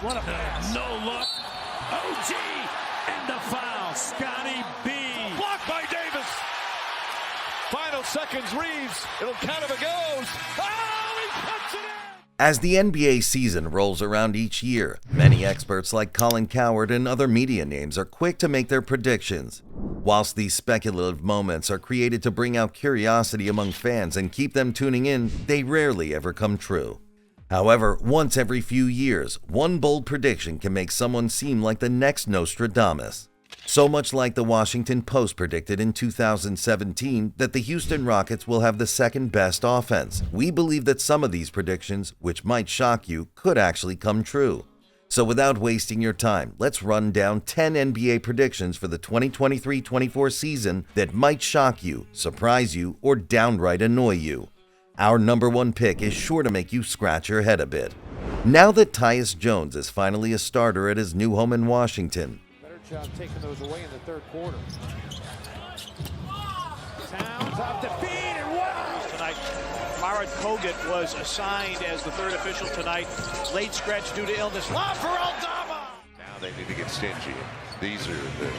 What a pass. No look. OG and the foul. Scotty B. Blocked by Davis. Final seconds, Reaves. It'll count if it goes. Oh, he puts it in. As the NBA season rolls around each year, many experts like Colin Cowherd and other media names are quick to make their predictions. Whilst these speculative moments are created to bring out curiosity among fans and keep them tuning in, they rarely ever come true. However, once every few years, one bold prediction can make someone seem like the next Nostradamus. So much like the Washington Post predicted in 2017 that the Houston Rockets will have the second best offense. We believe that some of these predictions, which might shock you, could actually come true. So without wasting your time, let's run down 10 NBA predictions for the 2023-24 season that might shock you, surprise you, or downright annoy you. Our number one pick is sure to make you scratch your head a bit. Now that Tyus Jones is finally a starter at his new home in Washington, job taking those away in the third quarter. Towns off the feed and wow! Tonight, Myron Kogut was assigned as the third official tonight. Late stretch due to illness. Lob for Aldama! Now they need to get stingy. These are the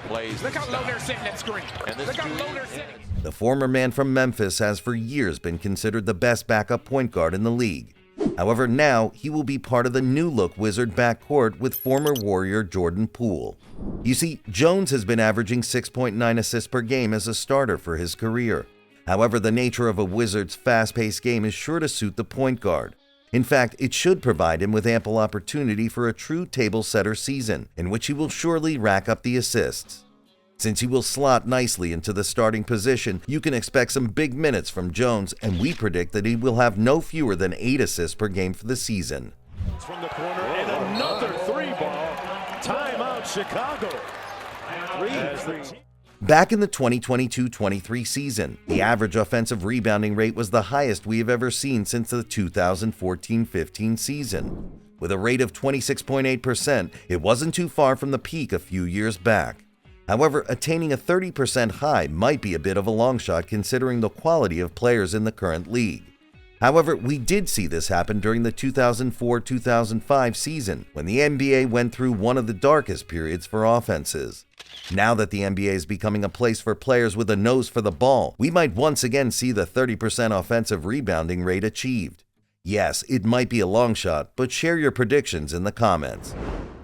plays. Look how low they're sitting that screen. Look how low they're sitting. the former man from Memphis has for years been considered the best backup point guard in the league. However, now he will be part of the new-look Wizard backcourt with former Warrior Jordan Poole. You see, Jones has been averaging 6.9 assists per game as a starter for his career. However, the nature of a Wizard's fast-paced game is sure to suit the point guard. In fact, it should provide him with ample opportunity for a true table-setter season, in which he will surely rack up the assists. Since he will slot nicely into the starting position, you can expect some big minutes from Jones, and we predict that he will have no fewer than 8 assists per game for the season. From the corner and another three ball. Timeout Chicago. Back in the 2022-23 season, the average offensive rebounding rate was the highest we have ever seen since the 2014-15 season. With a rate of 26.8%, it wasn't too far from the peak a few years back. However, attaining a 30% high might be a bit of a long shot considering the quality of players in the current league. However, we did see this happen during the 2004-2005 season, when the NBA went through one of the darkest periods for offenses. Now that the NBA is becoming a place for players with a nose for the ball, we might once again see the 30% offensive rebounding rate achieved. Yes, it might be a long shot, but share your predictions in the comments.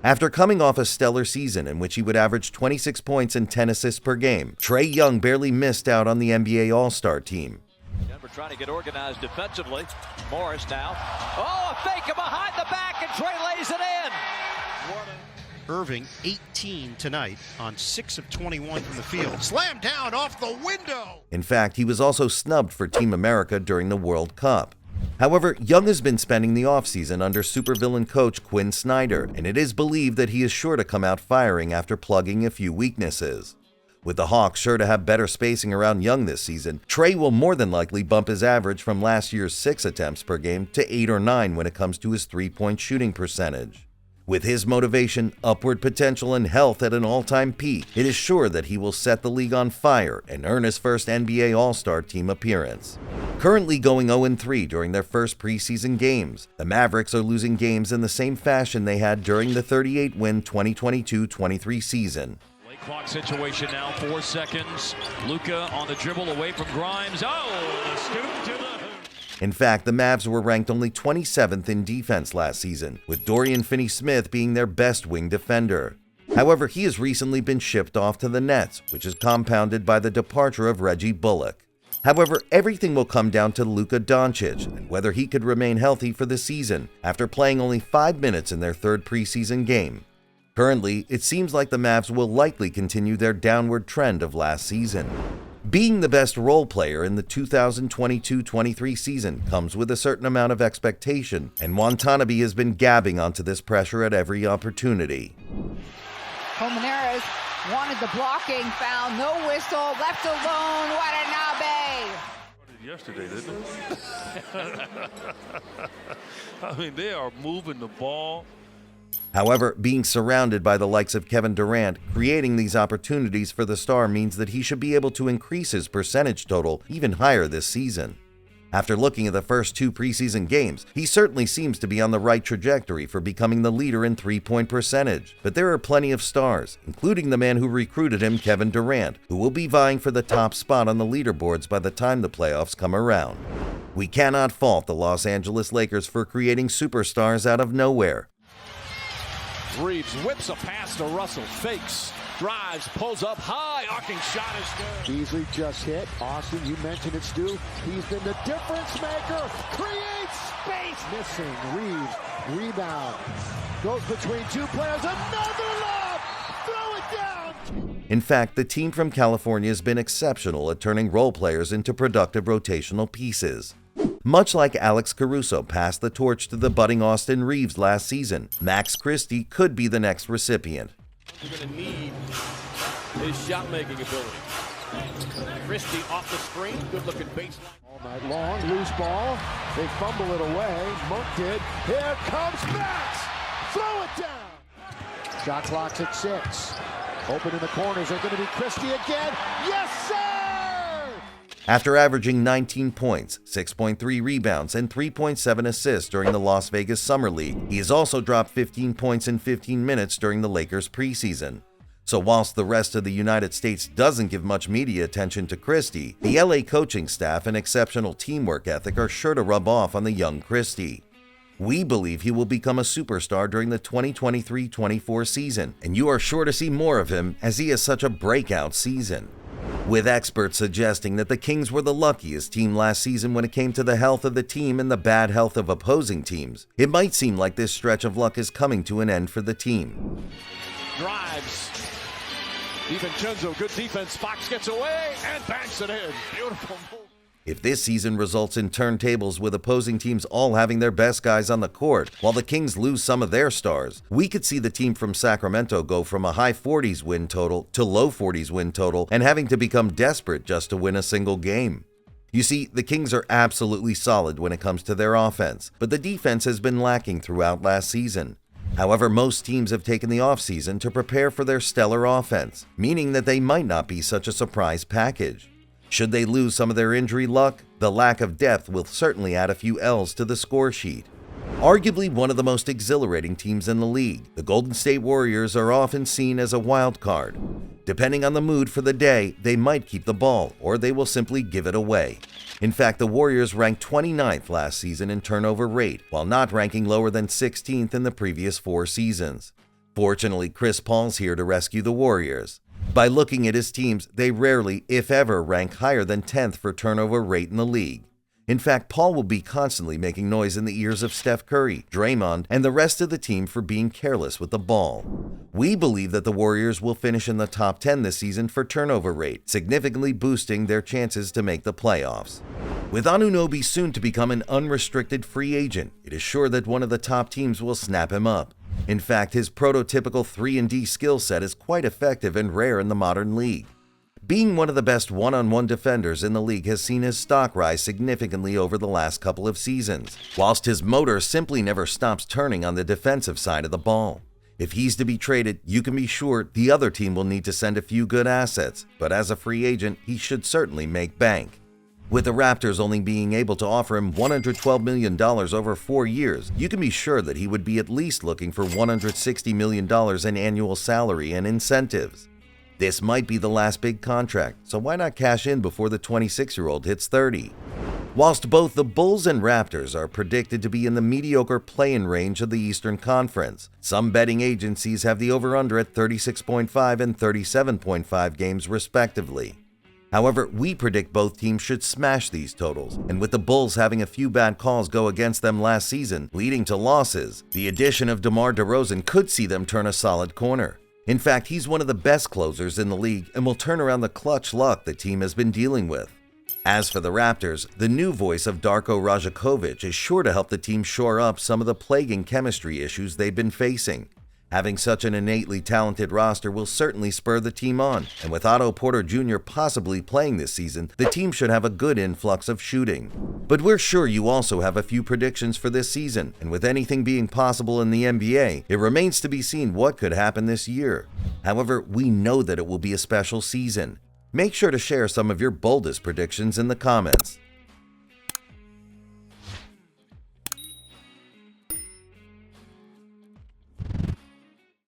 After coming off a stellar season in which he would average 26 points and 10 assists per game, Trae Young barely missed out on the NBA All-Star team. Denver trying to get organized defensively. Morris now. Oh, a fake behind the back, and Trae lays it in. Irving, 18 tonight on 6 of 21 from the field. Slammed down off the window. In fact, he was also snubbed for Team America during the World Cup. However, Young has been spending the offseason under supervillain coach Quinn Snyder, and it is believed that he is sure to come out firing after plugging a few weaknesses. With the Hawks sure to have better spacing around Young this season, Trae will more than likely bump his average from last year's 6 attempts per game to 8 or 9 when it comes to his three-point shooting percentage. With his motivation, upward potential, and health at an all-time peak, it is sure that he will set the league on fire and earn his first NBA All-Star team appearance. Currently going 0-3 during their first preseason games, the Mavericks are losing games in the same fashion they had during the 38-win 2022-23 season. Late clock situation now, 4 seconds. Luka on the dribble away from Grimes. Oh, the scoop to the hoop. In fact, the Mavs were ranked only 27th in defense last season, with Dorian Finney-Smith being their best wing defender. However, he has recently been shipped off to the Nets, which is compounded by the departure of Reggie Bullock. However, everything will come down to Luka Doncic and whether he could remain healthy for the season after playing only 5 minutes in their third preseason game. Currently, it seems like the Mavs will likely continue their downward trend of last season. Being the best role player in the 2022-23 season comes with a certain amount of expectation, and Watanabe has been gabbing onto this pressure at every opportunity. Colmenares wanted the blocking, found no whistle, left alone, Watanabe. Yesterday, didn't it? I mean, they are moving the ball. However, being surrounded by the likes of Kevin Durant, creating these opportunities for the star means that he should be able to increase his percentage total even higher this season. After looking at the first 2 preseason games, he certainly seems to be on the right trajectory for becoming the leader in three-point percentage. But there are plenty of stars, including the man who recruited him, Kevin Durant, who will be vying for the top spot on the leaderboards by the time the playoffs come around. We cannot fault the Los Angeles Lakers for creating superstars out of nowhere. Reaves whips a pass to Russell, fakes, drives, pulls up high, arcing shot is good. Beasley just hit. Austin, you mentioned it, Stu. He's been the difference maker. Creates space. Missing. Reaves. Rebound. Goes between 2 players. Another lob. Throw it down. In fact, the team from California has been exceptional at turning role players into productive rotational pieces. Much like Alex Caruso passed the torch to the budding Austin Reaves last season, Max Christie could be the next recipient. You're going to need his shot-making ability. Christie off the screen, good-looking baseline. All night long, loose ball. They fumble it away. Monk did. Here comes Max. Throw it down. Shot clock's at 6. Open in the corners are going to be Christie again. Yes, sir! After averaging 19 points, 6.3 rebounds, and 3.7 assists during the Las Vegas Summer League, he has also dropped 15 points in 15 minutes during the Lakers preseason. So whilst the rest of the United States doesn't give much media attention to Christie, the LA coaching staff and exceptional teamwork ethic are sure to rub off on the young Christie. We believe he will become a superstar during the 2023-24 season, and you are sure to see more of him as he has such a breakout season. With experts suggesting that the Kings were the luckiest team last season when it came to the health of the team and the bad health of opposing teams, it might seem like this stretch of luck is coming to an end for the team. Drives. DiVincenzo, good defense. Fox gets away and banks it in. Beautiful move. If this season results in turntables with opposing teams all having their best guys on the court, while the Kings lose some of their stars, we could see the team from Sacramento go from a high 40s win total to low 40s win total and having to become desperate just to win a single game. You see, the Kings are absolutely solid when it comes to their offense, but the defense has been lacking throughout last season. However, most teams have taken the offseason to prepare for their stellar offense, meaning that they might not be such a surprise package. Should they lose some of their injury luck, the lack of depth will certainly add a few L's to the score sheet. Arguably one of the most exhilarating teams in the league, the Golden State Warriors are often seen as a wild card. Depending on the mood for the day, they might keep the ball, or they will simply give it away. In fact, the Warriors ranked 29th last season in turnover rate, while not ranking lower than 16th in the previous 4 seasons. Fortunately, Chris Paul's here to rescue the Warriors. By looking at his teams, they rarely, if ever, rank higher than 10th for turnover rate in the league. In fact, Paul will be constantly making noise in the ears of Steph Curry, Draymond, and the rest of the team for being careless with the ball. We believe that the Warriors will finish in the top 10 this season for turnover rate, significantly boosting their chances to make the playoffs. With Anunoby soon to become an unrestricted free agent, it is sure that one of the top teams will snap him up. In fact, his prototypical 3-and-D skill set is quite effective and rare in the modern league. Being one of the best one-on-one defenders in the league has seen his stock rise significantly over the last couple of seasons, whilst his motor simply never stops turning on the defensive side of the ball. If he's to be traded, you can be sure the other team will need to send a few good assets, but as a free agent, he should certainly make bank. With the Raptors only being able to offer him $112 million over 4 years, you can be sure that he would be at least looking for $160 million in annual salary and incentives. This might be the last big contract, so why not cash in before the 26-year-old hits 30? Whilst both the Bulls and Raptors are predicted to be in the mediocre play-in range of the Eastern Conference, some betting agencies have the over-under at 36.5 and 37.5 games respectively. However, we predict both teams should smash these totals, and with the Bulls having a few bad calls go against them last season, leading to losses, the addition of DeMar DeRozan could see them turn a solid corner. In fact, he's one of the best closers in the league and will turn around the clutch luck the team has been dealing with. As for the Raptors, the new voice of Darko Rajakovic is sure to help the team shore up some of the plaguing chemistry issues they've been facing. Having such an innately talented roster will certainly spur the team on, and with Otto Porter Jr. possibly playing this season, the team should have a good influx of shooting. But we're sure you also have a few predictions for this season, and with anything being possible in the NBA, it remains to be seen what could happen this year. However, we know that it will be a special season. Make sure to share some of your boldest predictions in the comments.